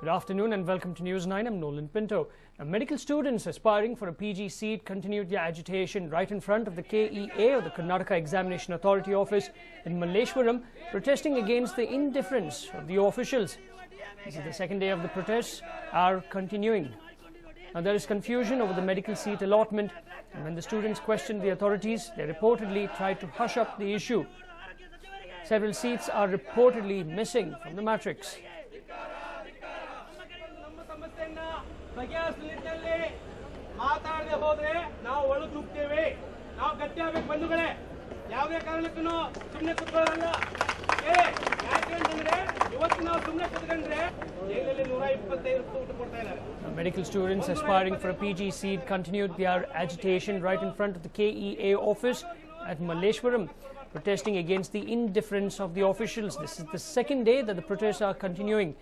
Good afternoon and welcome to News 9. I'm Nolan Pinto. Now, medical students aspiring for a PG seat continued their agitation right in front of the KEA, or the Karnataka Examination Authority office in Malleshwaram, protesting against the indifference of the officials. This is the second day of the protests are continuing. Now, there is confusion over the medical seat allotment, and when the students questioned the authorities, they reportedly tried to hush up the issue. Several seats are reportedly missing from the matrix. Medical students aspiring for a PG seat continued their agitation right in front of the KEA office at Malleshwaram, protesting against the indifference of the officials. This is the second day that the protests are continuing.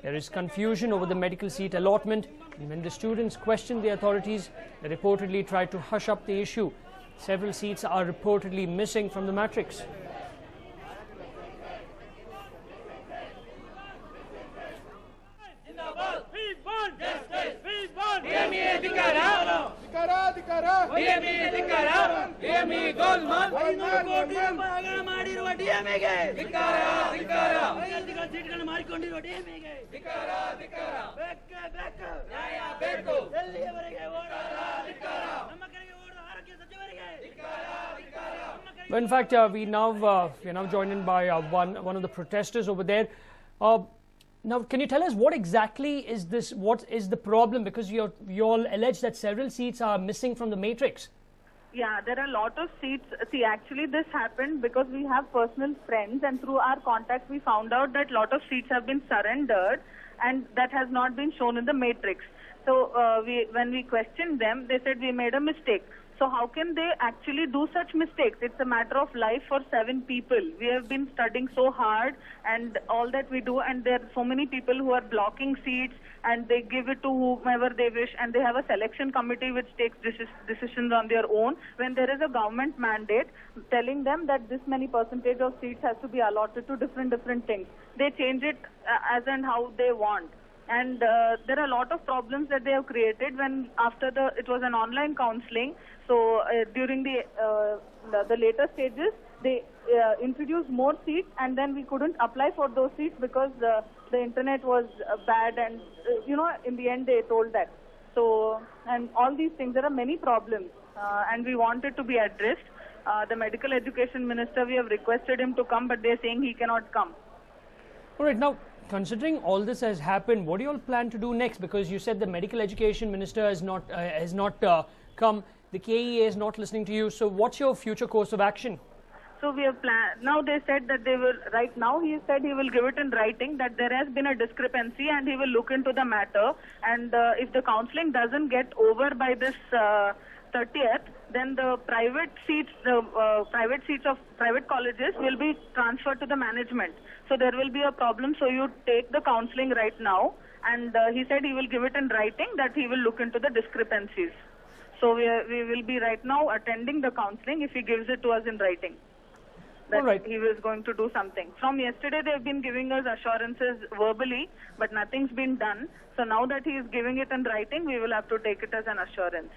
There is confusion over the medical seat allotment, and when the students questioned the authorities, they reportedly tried to hush up the issue. Several seats are reportedly missing from the matrix. But in fact, we are now joined in by one of the protesters over there. Now, can you tell us what exactly is this? What is the problem? Because you all allege that several seats are missing from the matrix. Yeah, there are a lot of seats. See, actually this happened because we have personal friends, and through our contacts we found out that a lot of seats have been surrendered and that has not been shown in the matrix. So when we questioned them, they said we made a mistake. So how can they actually do such mistakes? It's a matter of life for 7 people. We have been studying so hard and all that we do, and there are so many people who are blocking seats and they give it to whomever they wish, and they have a selection committee which takes decisions on their own when there is a government mandate telling them that this many percentage of seats has to be allotted to different things. They change it as and how they want. And there are a lot of problems that they have created when it was an online counselling. So during the later stages, they introduced more seats, and then we couldn't apply for those seats because the internet was bad, and in the end they told that. So, and all these things, there are many problems, and we want it to be addressed. The medical education minister, we have requested him to come, but they're saying he cannot come. All right, now, considering all this has happened, what do you all plan to do next? Because you said the medical education minister has not come. The KEA is not listening to you. So what's your future course of action? So we have planned. Now they said that they will. Right now he said he will give it in writing that there has been a discrepancy and he will look into the matter. And if the counselling doesn't get over by this 30th, then the private seats of private colleges will be transferred to the management. So there will be a problem. So you take the counselling right now, and he said he will give it in writing that he will look into the discrepancies. So we will be right now attending the counselling if he gives it to us in writing. That he was going to do something. From yesterday they have been giving us assurances verbally, but nothing's been done. So now that he is giving it in writing, we will have to take it as an assurance.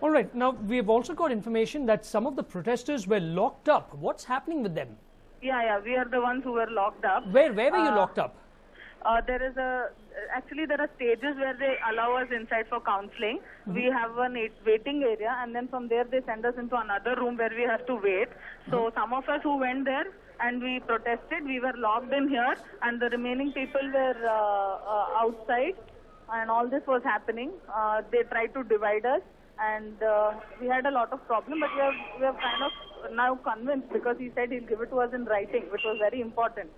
All right. Now, we have also got information that some of the protesters were locked up. What's happening with them? Yeah, we are the ones who were locked up. Where were you locked up? There are stages where they allow us inside for counselling. We have a waiting area, and then from there they send us into another room where we have to wait. So some of us who went there and we protested, we were locked in here, and the remaining people were outside, and all this was happening. They tried to divide us, and we had a lot of problem, but we have kind of now convinced because he said he'll give it to us in writing, which was very important.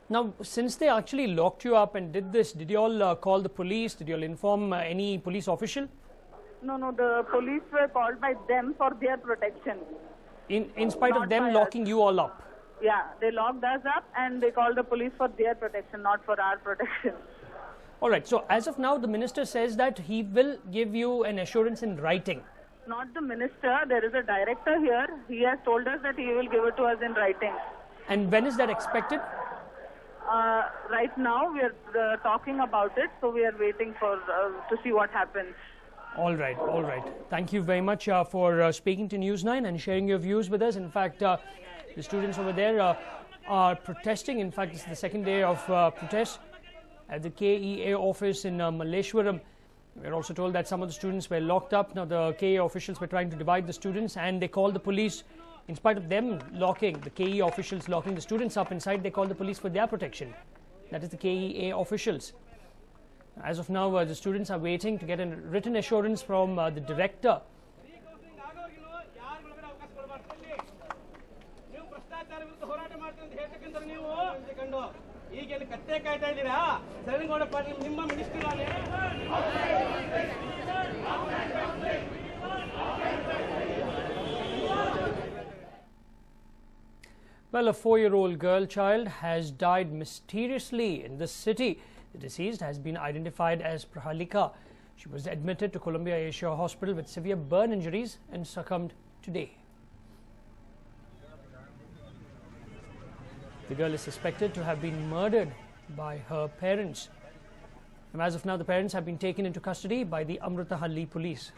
Now, since they actually locked you up and did this, did you all call the police? Did you all inform any police official? No, the police were called by them for their protection. In spite of them locking you all up? Yeah, they locked us up and they called the police for their protection, not for our protection. All right, so as of now, the minister says that he will give you an assurance in writing. Not the minister, there is a director here. He has told us that he will give it to us in writing. And when is that expected? right now we are talking about it, so we are waiting for to see what happens. All right, all right. Thank you very much for speaking to News9 and sharing your views with us. In fact, the students over there are protesting. In fact, it's the second day of protest at the KEA office in Malleshwaram. We're also told that some of the students were locked up. Now, the KEA officials were trying to divide the students and they called the police. In spite of them locking, the KEA officials locking the students up inside, they called the police for their protection. That is the KEA officials. As of now, the students are waiting to get a written assurance from the director. Well, a 4-year-old girl child has died mysteriously in this city. The deceased has been identified as Prahalika. She was admitted to Columbia Asia Hospital with severe burn injuries and succumbed today. The girl is suspected to have been murdered by her parents. And as of now, the parents have been taken into custody by the Amrutahalli police.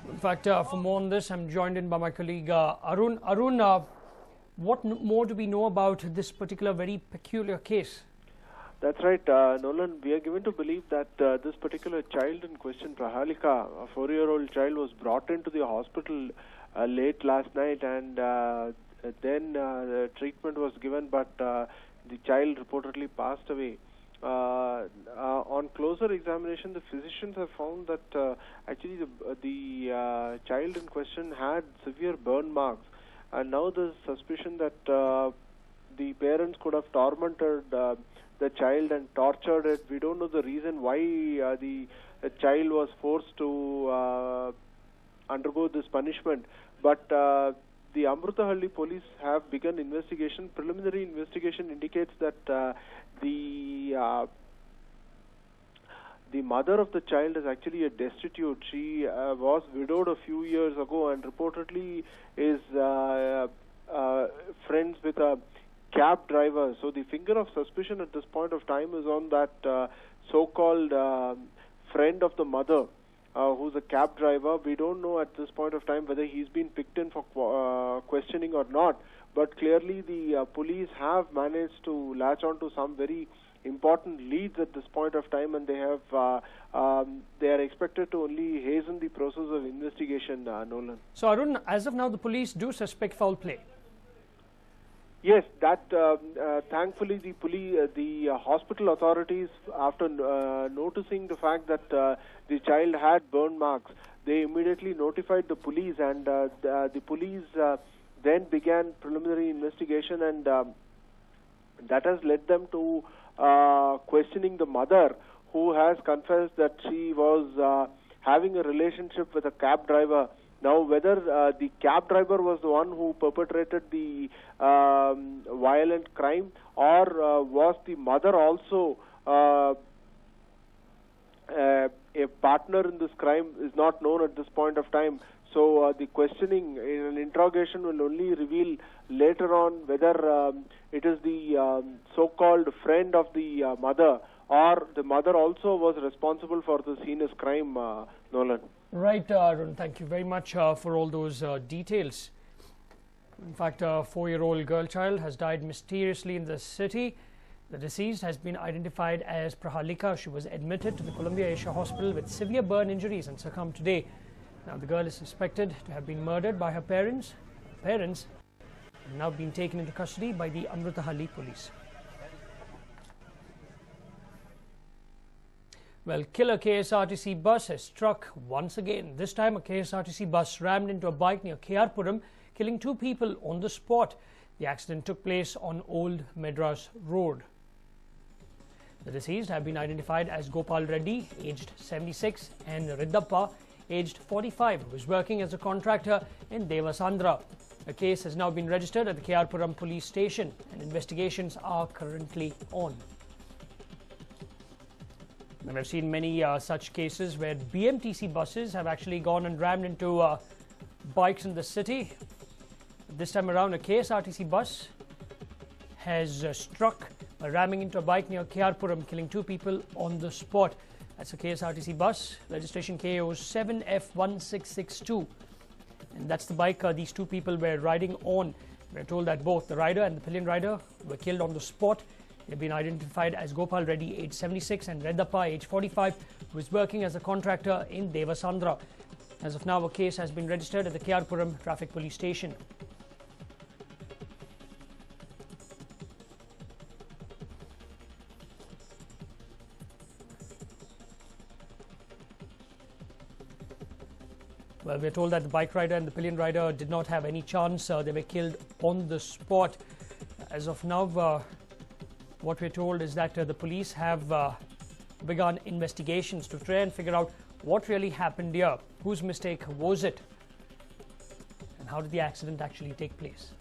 In fact, for more on this, I'm joined in by my colleague Arun. Arun, what more do we know about this particular very peculiar case? That's right, Nolan. We are given to believe that this particular child in question, Prahalika, a 4-year-old child, was brought into the hospital late last night, and then treatment was given, but the child reportedly passed away. On closer examination, the physicians have found that actually the child in question had severe burn marks, and now there's suspicion that the parents could have tormented the child and tortured it. We don't know the reason why the child was forced to undergo this punishment, but the Amrutahalli police have begun investigation. Preliminary investigation indicates that the mother of the child is actually a destitute. She was widowed a few years ago and reportedly is friends with a cab driver. So the finger of suspicion at this point of time is on that so-called friend of the mother, who's a cab driver. We don't know at this point of time whether he's been picked in for questioning or not, but clearly the police have managed to latch on to some very important leads at this point of time, and they are expected to only hasten the process of investigation, Nolan. So, Arun, as of now, the police do suspect foul play. Yes, that thankfully the hospital authorities, after noticing the fact that the child had burn marks, they immediately notified the police, and the police then began preliminary investigation, and that has led them to questioning the mother, who has confessed that she was having a relationship with a cab driver. Now, whether the cab driver was the one who perpetrated the violent crime, or was the mother also a partner in this crime, is not known at this point of time. So the questioning in an interrogation will only reveal later on whether it is the so-called friend of the mother, or the mother also was responsible for this heinous crime, Nolan. Right, Arun, thank you very much for all those details. In fact, a 4-year-old girl child has died mysteriously in the city. The deceased has been identified as Prahalika. She was admitted to the Columbia Asia Hospital with severe burn injuries and succumbed today. Now, the girl is suspected to have been murdered by her parents. Her parents have now been taken into custody by the Amrutahalli police. Well, killer KSRTC bus has struck once again. This time, a KSRTC bus rammed into a bike near Keyarpuram, killing 2 people on the spot. The accident took place on Old Madras Road. The deceased have been identified as Gopal Reddy, aged 76, and Riddappa, aged 45, who was working as a contractor in Devasandra. A case has now been registered at the Keyarpuram police station, and investigations are currently on. And we've seen many such cases where BMTC buses have actually gone and rammed into bikes in the city. This time around, a KSRTC bus has struck by ramming into a bike near Kyarpuram, killing 2 people on the spot. That's a KSRTC bus, registration KO 7F1662. And that's the bike these 2 people were riding on. We're told that both the rider and the pillion rider were killed on the spot. They've been identified as Gopal Reddy, age 76, and Reddappa, age 45, who is working as a contractor in Devasandra. As of now, a case has been registered at the Kyarpuram Traffic Police Station. Well, we're told that the bike rider and the pillion rider did not have any chance. They were killed on the spot. As of now, what we're told is that the police have begun investigations to try and figure out what really happened here. Whose mistake was it? And how did the accident actually take place?